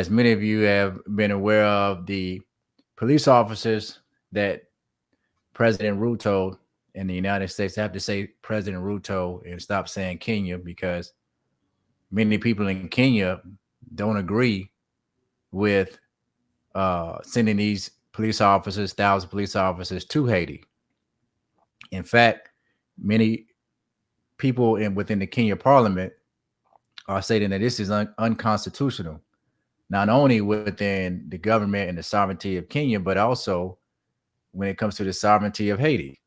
as many of you have been aware of, the police officers that President Ruto in the United States, I have to say President Ruto and stop saying Kenya, because many people in Kenya don't agree with sending these police officers, thousands of police officers to Haiti. In fact, many people within the Kenya parliament are stating that this is unconstitutional, not only within the government and the sovereignty of Kenya, but also when it comes to the sovereignty of Haiti.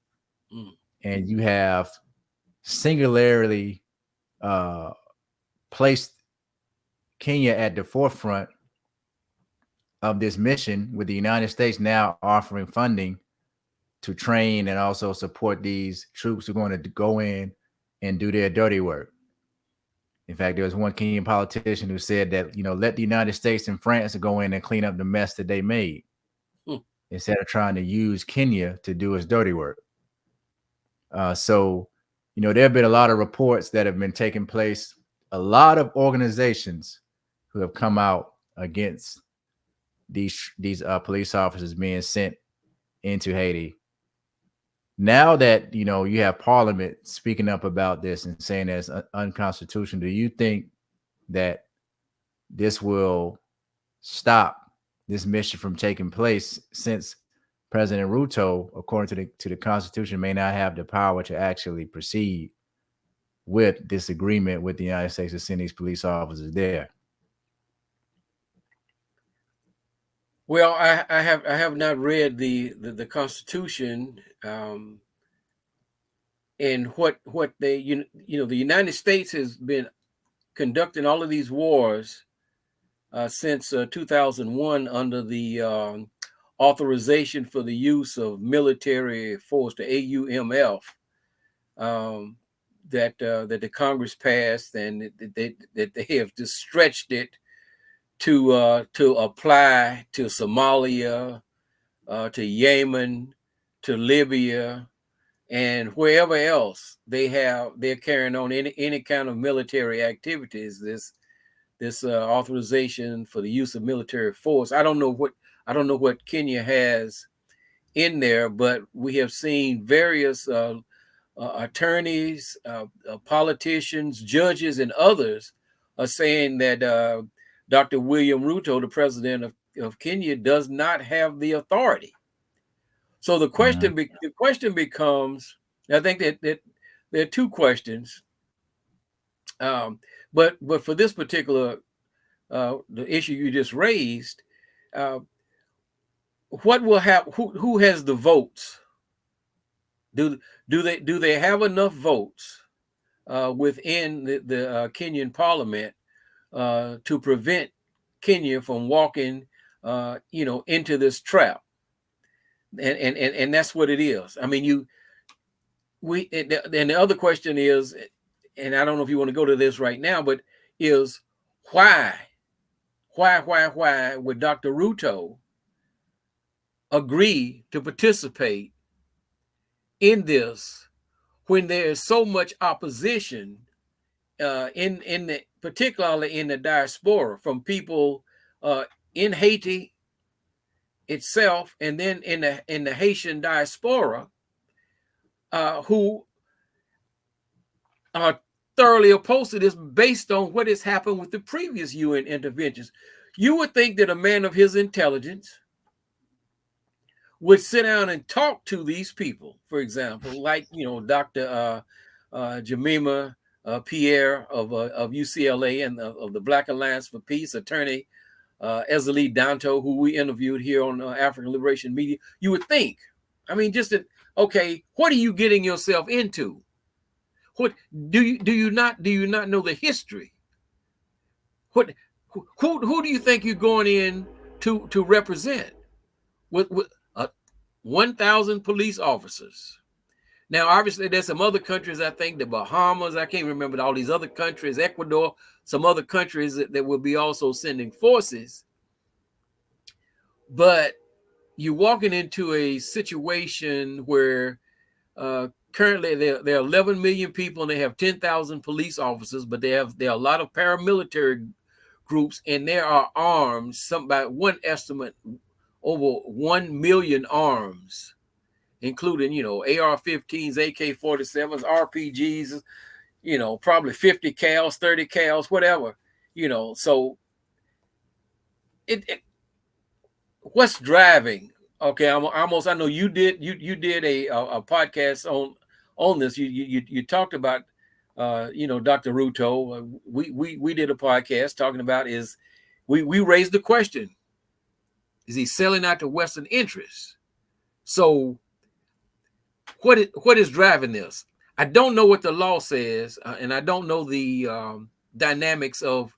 Mm. And you have singularly uh, placed Kenya at the forefront of this mission, with the United States now offering funding to train and also support these troops who are going to go in and do their dirty work. In fact, there was one Kenyan politician who said that, let the United States and France go in and clean up the mess that they made Mm. instead of trying to use Kenya to do its dirty work. So, there have been a lot of reports that have been taking place, a lot of organizations who have come out against these police officers being sent into Haiti. Now that you have Parliament speaking up about this and saying that it's unconstitutional, do you think that this will stop this mission from taking place, since President Ruto, according to the Constitution, may not have the power to actually proceed with this agreement with the United States to send these police officers there? Well, I have not read the Constitution, and what they the United States has been conducting all of these wars since 2001 under the authorization for the use of military force, the AUMF, that the Congress passed, and that they have just stretched it to apply to Somalia, to Yemen, to Libya, and wherever else they're carrying on any kind of military activities. This authorization for the use of military force. I don't know what Kenya has in there, but we have seen various attorneys, politicians, judges, and others are saying that Dr. William Ruto, the president of Kenya, does not have the authority. So the question becomes, I think that there are two questions, but for this particular the issue you just raised, what will happen? Who has the votes? Do they have enough votes within the Kenyan parliament to prevent Kenya from walking into this trap? And that's what it is. I mean, and the other question is, and I don't know if you want to go to this right now, but is why would Dr. Ruto agree to participate in this when there is so much opposition particularly in the diaspora, from people in Haiti itself, and then in the Haitian diaspora, who are thoroughly opposed to this based on what has happened with the previous UN interventions? You would think that a man of his intelligence would sit down and talk to these people, for example, like Dr. Jemima Pierre of UCLA, and of the Black Alliance for Peace, attorney Ezeli Danto, who we interviewed here on African Liberation Media. You would think, I mean, okay, what are you getting yourself into? What do you not know the history? Who do you think you're going in to represent with 1,000 police officers? Now, obviously, there's some other countries, I think the Bahamas, I can't remember all these other countries, Ecuador, some other countries that will be also sending forces. But you're walking into a situation where currently there are 11 million people and they have 10,000 police officers, but there are a lot of paramilitary groups, and there are arms, some by one estimate, over 1 million arms, including, AR-15s, AK-47s, RPGs, probably 50 cals, 30 cals, whatever, so it what's driving? Okay, I know you did a podcast on this. You talked about Dr. Ruto. We did a podcast talking about we raised the question: is he selling out to Western interests? So what is driving this? I don't know what the law says, and I don't know the dynamics of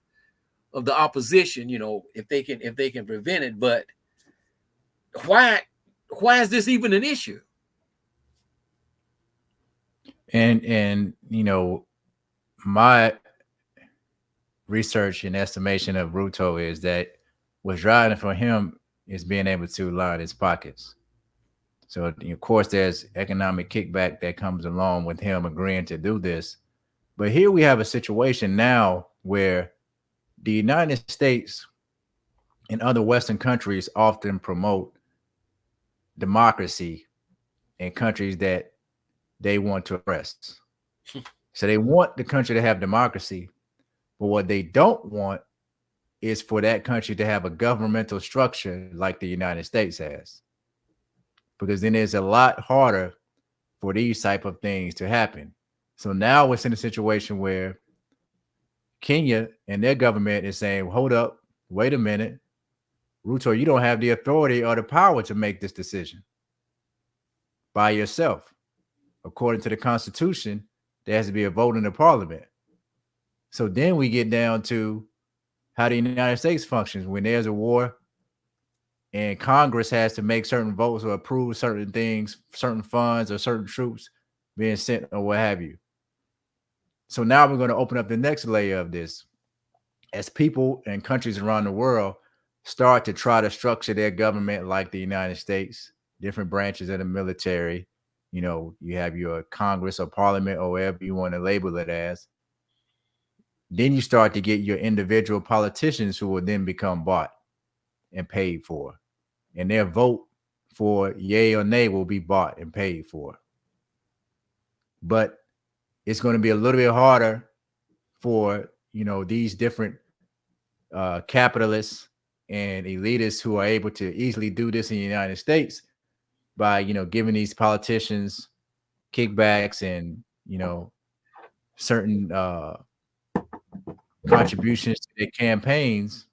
the opposition. If they can prevent it, but why is this even an issue? And my research and estimation of Ruto is that what's driving for him is being able to line his pockets. So of course there's economic kickback that comes along with him agreeing to do this. But here we have a situation now where the United States and other Western countries often promote democracy in countries that they want to oppress. So they want the country to have democracy, but what they don't want is for that country to have a governmental structure like the United States has. Because then it's a lot harder for these type of things to happen. So now it's in a situation where Kenya and their government is saying, hold up, wait a minute. Ruto, you don't have the authority or the power to make this decision by yourself. According to the Constitution, there has to be a vote in the parliament. So then we get down to how the United States functions when there's a war and Congress has to make certain votes or approve certain things, certain funds or certain troops being sent or what have you. So now we're going to open up the next layer of this. As people and countries around the world start to try to structure their government like the United States, different branches of the military, you have your Congress or parliament or whatever you want to label it as. Then you start to get your individual politicians who will then become bought and paid for. And their vote for yay or nay will be bought and paid for. But it's going to be a little bit harder for, these different capitalists and elitists who are able to easily do this in the United States by, giving these politicians kickbacks and, certain contributions to their campaigns.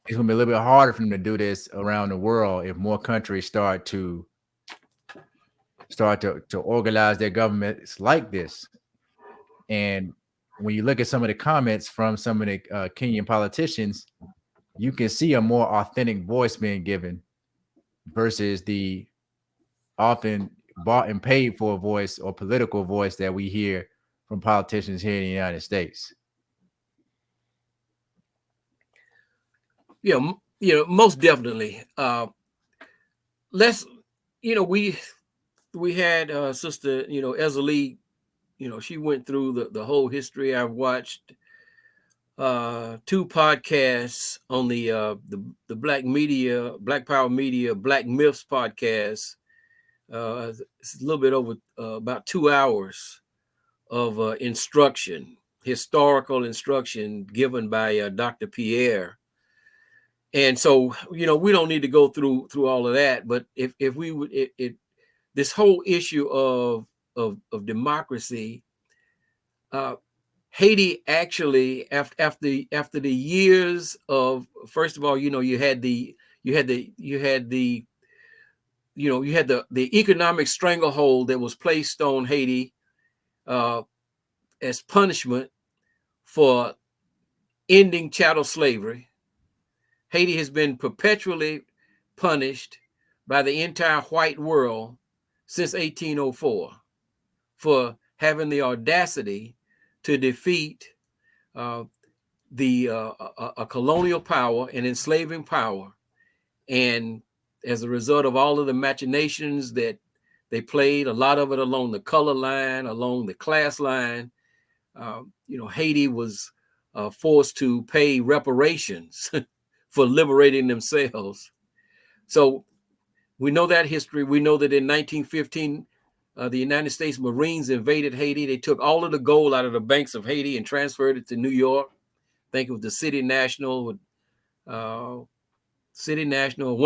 It's going to be a little bit harder for them to do this around the world if more countries start to organize their governments like this. And when you look at some of the comments from some of the Kenyan politicians, you can see a more authentic voice being given versus the often bought and paid for voice or political voice that we hear from politicians here in the United States. Yeah, most definitely. Let's, we had Sister, Ezalee, she went through the whole history. I've watched 2 podcasts on the Black Media, Black Power Media, Black Myths podcast. It's a little bit over about 2 hours of instruction, historical instruction given by Dr. Pierre. And so, we don't need to go through all of that. But if we would, this whole issue of democracy, Haiti actually after the years of, first of all, you had the economic stranglehold that was placed on Haiti as punishment for ending chattel slavery. Haiti has been perpetually punished by the entire white world since 1804 for having the audacity to defeat a colonial power, an enslaving power. And as a result of all of the machinations that they played, a lot of it along the color line, along the class line, Haiti was forced to pay reparations for liberating themselves. So we know that history. We know that in 1915, the United States Marines invaded Haiti. They took all of the gold out of the banks of Haiti and transferred it to New York. I think it was the City National, one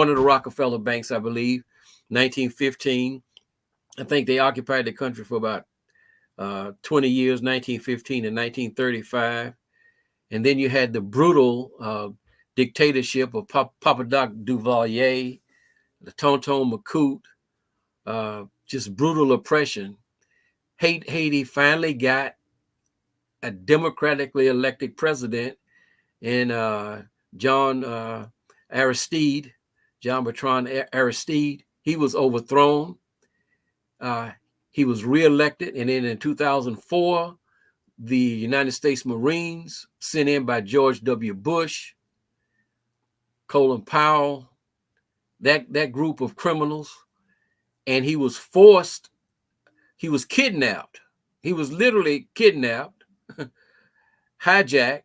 of the Rockefeller banks, I believe, 1915. I think they occupied the country for about 20 years, 1915 and 1935. And then you had the brutal dictatorship of Papa Doc Duvalier, the Tonton Macoute, just brutal oppression. Haiti finally got a democratically elected president in John Aristide, John Bertrand Aristide. He was overthrown. He was reelected. And then in 2004, the United States Marines, sent in by George W. Bush, Colin Powell, that group of criminals, and he was kidnapped. He was literally kidnapped, hijacked,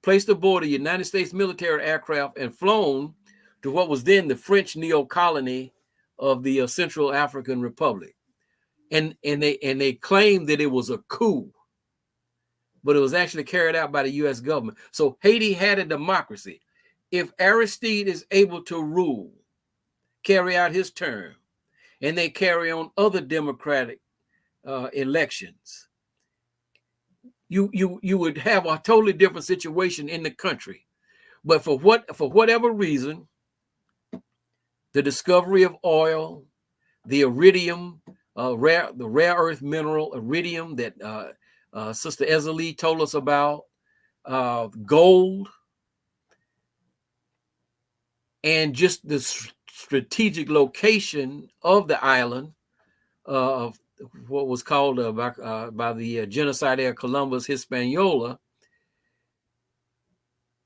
placed aboard a United States military aircraft and flown to what was then the French neo-colony of the Central African Republic. And they claimed that it was a coup, but it was actually carried out by the U.S. government. So Haiti had a democracy. If Aristide is able to rule, carry out his term, and they carry on other democratic elections, you would have a totally different situation in the country. But for whatever reason, the discovery of oil, the iridium, the rare earth mineral iridium that Sister Ezalee told us about, gold, and just the strategic location of the island of what was called by the genocidaire Columbus, Hispaniola.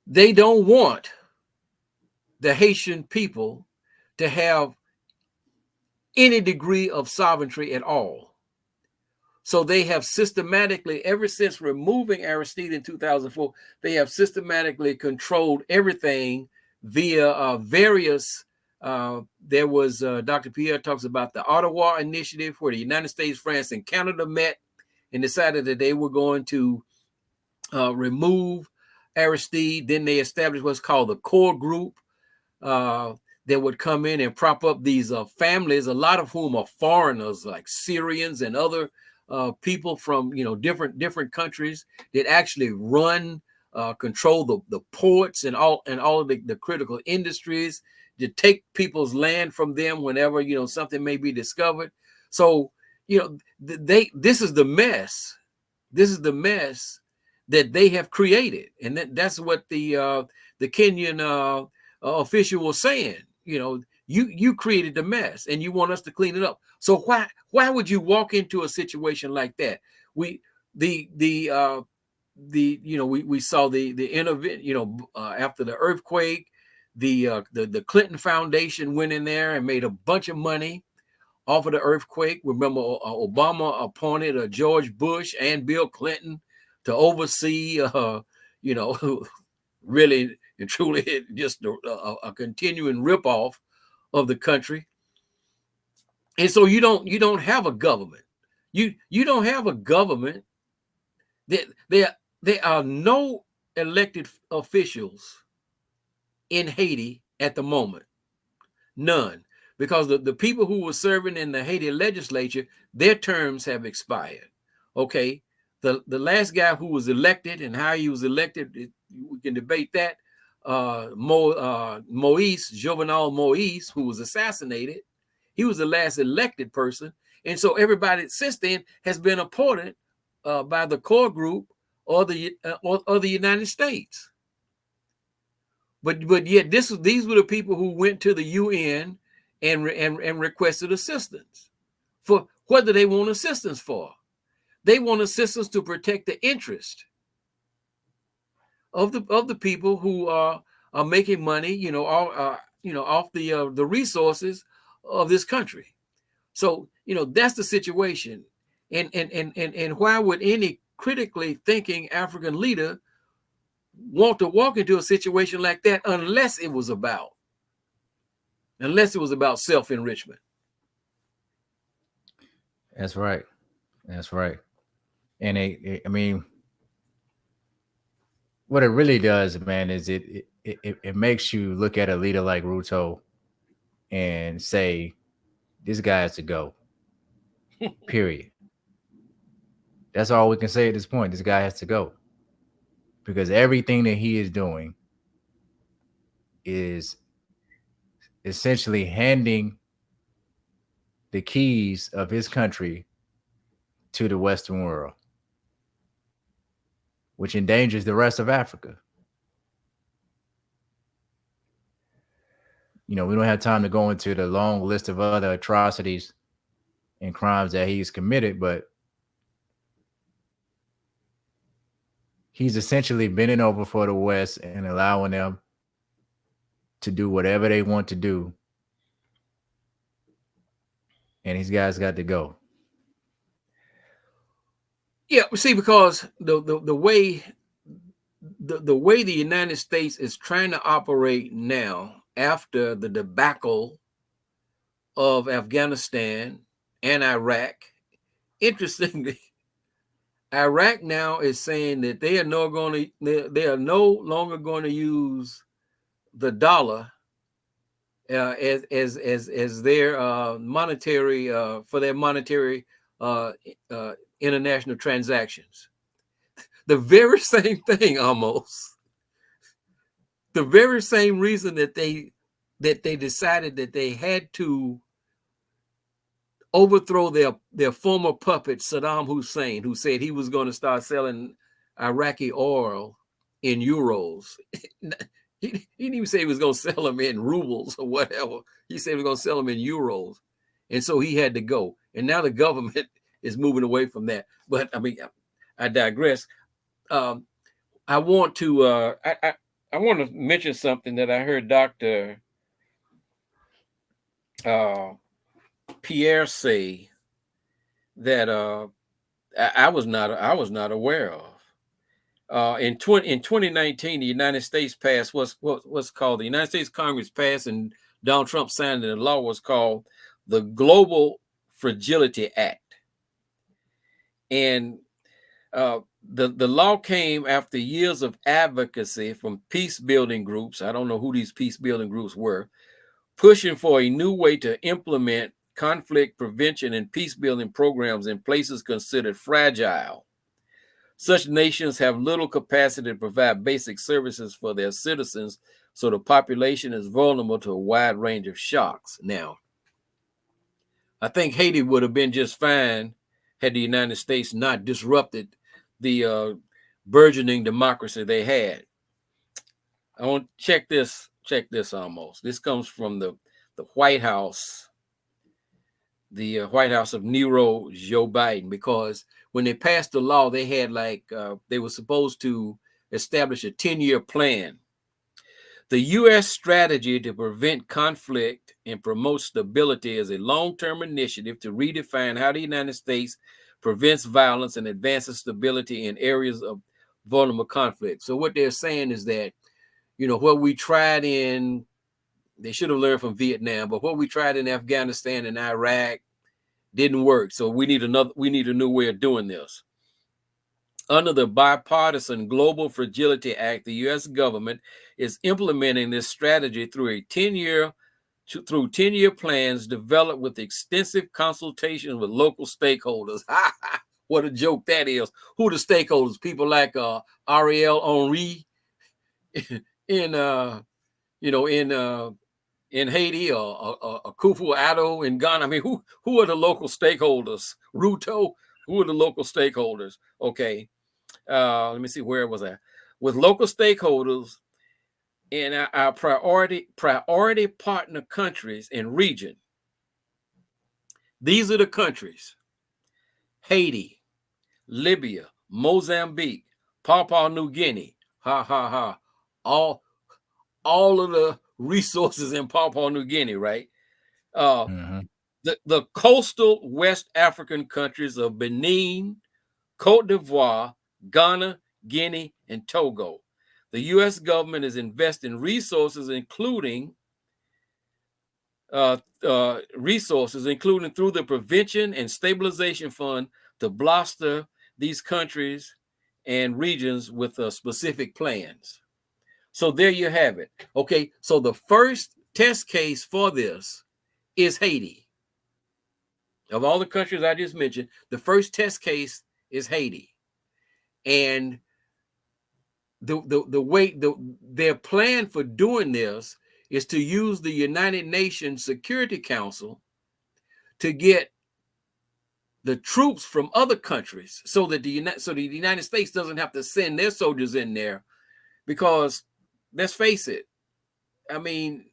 They don't want the Haitian people to have any degree of sovereignty at all. So they have systematically, ever since removing Aristide in 2004, they have systematically controlled everything via various, there was, Dr. Pierre talks about the Ottawa Initiative, where the United States, France, and Canada met and decided that they were going to remove Aristide. Then they established what's called the core group that would come in and prop up these families, a lot of whom are foreigners, like Syrians and other people from different countries that actually run, control the ports and all of the critical industries, to take people's land from them whenever something may be discovered. So this is the mess. This is the mess that they have created, and that's what the Kenyan official was saying. You created the mess, and you want us to clean it up. So why would you walk into a situation like that? We saw the intervention. After the earthquake, the Clinton Foundation went in there and made a bunch of money off of the earthquake. Remember, Obama appointed George Bush and Bill Clinton to oversee, really and truly just a continuing ripoff of the country. And so you don't have a government. You don't have a government. There are no elected officials in Haiti at the moment. None. Because the people who were serving in the Haiti legislature, their terms have expired. Okay. The last guy who was elected, and how he was elected, we can debate that. Jovenel Moise, who was assassinated, he was the last elected person. And so everybody since then has been appointed by the core group or the United States. But yet these were the people who went to the UN and requested assistance. For what do they want assistance for? They want assistance to protect the interest of the people who are making money, off the resources of this country. So that's the situation. And why would any critically thinking African leader want to walk into a situation like that unless it was about self-enrichment. That's right. That's right. And I mean, what it really does, man, is it makes you look at a leader like Ruto and say, this guy has to go. Period. That's all we can say at this point. This guy has to go because everything that he is doing is essentially handing the keys of his country to the Western world, which endangers the rest of Africa. You know, we don't have time to go into the long list of other atrocities and crimes that he's committed, but he's essentially bending over for the West and allowing them to do whatever they want to do. And these guys got to go. Yeah, see, because the way the United States is trying to operate now after the debacle of Afghanistan and Iraq, interestingly, Iraq now is saying that they are no longer going to use the dollar as their monetary for their monetary international transactions. The very same thing, almost the very same reason that they decided that they had to overthrow their former puppet Saddam Hussein, who said he was going to start selling Iraqi oil in euros. He didn't even say he was going to sell them in rubles or whatever. He said he was going to sell them in euros. And so he had to go. And now the government is moving away from that. But I mean, I digress. I want to mention something that I heard Dr. Pierre say that I was not aware of. In 2019, the United States passed what's called the United States Congress passed, and Donald Trump signed into law, was called the Global Fragility Act. And the law came after years of advocacy from peace building groups. I don't know who these peace building groups were, pushing for a new way to implement conflict prevention and peace building programs in places considered fragile. Such nations have little capacity to provide basic services for their citizens, so the population is vulnerable to a wide range of shocks. Now, I think Haiti would have been just fine had the United States not disrupted the burgeoning democracy they had. I want to check this almost. This comes from the White House, the White House of Nero Joe Biden, because when they passed the law, they had they were supposed to establish a 10-year plan. The U.S. strategy to prevent conflict and promote stability is a long-term initiative to redefine how the United States prevents violence and advances stability in areas of vulnerable conflict. So what they're saying is that, you know, what we tried in, they should have learned from Vietnam, but what we tried in Afghanistan and Iraq didn't work. So we need a new way of doing this. Under the bipartisan Global Fragility Act, the U.S. government is implementing this strategy through 10-year plans developed with extensive consultation with local stakeholders. What a joke that is. Who are the stakeholders? People like Ariel Henry in Haiti, or Akufo-Addo in Ghana. I mean, who are the local stakeholders? Ruto, who are the local stakeholders? Okay. Let me see, where was I? With local stakeholders in our priority partner countries and region. These are the countries: Haiti, Libya, Mozambique, Papua New Guinea. All of the resources in Papua New Guinea, right? The coastal West African countries of Benin, Cote d'Ivoire, Ghana, Guinea, and Togo. The U.S. government is investing resources, including through the Prevention and Stabilization Fund to bolster these countries and regions with specific plans. So there you have it. Okay, so the first test case for this is Haiti. Of all the countries I just mentioned, the first test case is Haiti. And their plan for doing this is to use the United Nations Security Council to get the troops from other countries so that the United States doesn't have to send their soldiers in there, because let's face it, I mean,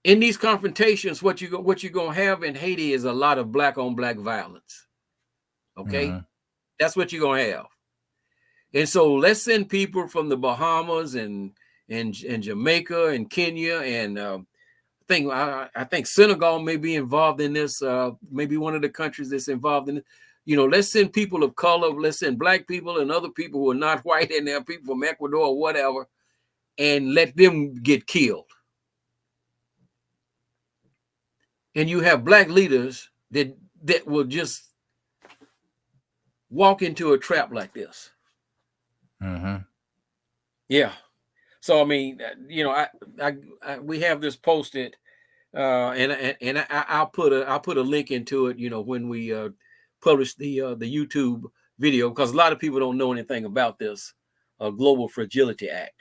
in these confrontations, what you're gonna have in Haiti is a lot of black on black violence. Okay, that's what you're gonna have. And so let's send people from the Bahamas and Jamaica and Kenya, and I think Senegal may be involved in this. Maybe one of the countries that's involved in it. You know, let's send people of color. Let's send black people and other people who are not white in there, people from Ecuador or whatever, and let them get killed. And you have black leaders that will just walk into a trap like this. Yeah. So I mean, you know, we have this posted, and I'll put a link into it. You know, when we publish the YouTube video, because a lot of people don't know anything about this Global Fragility Act.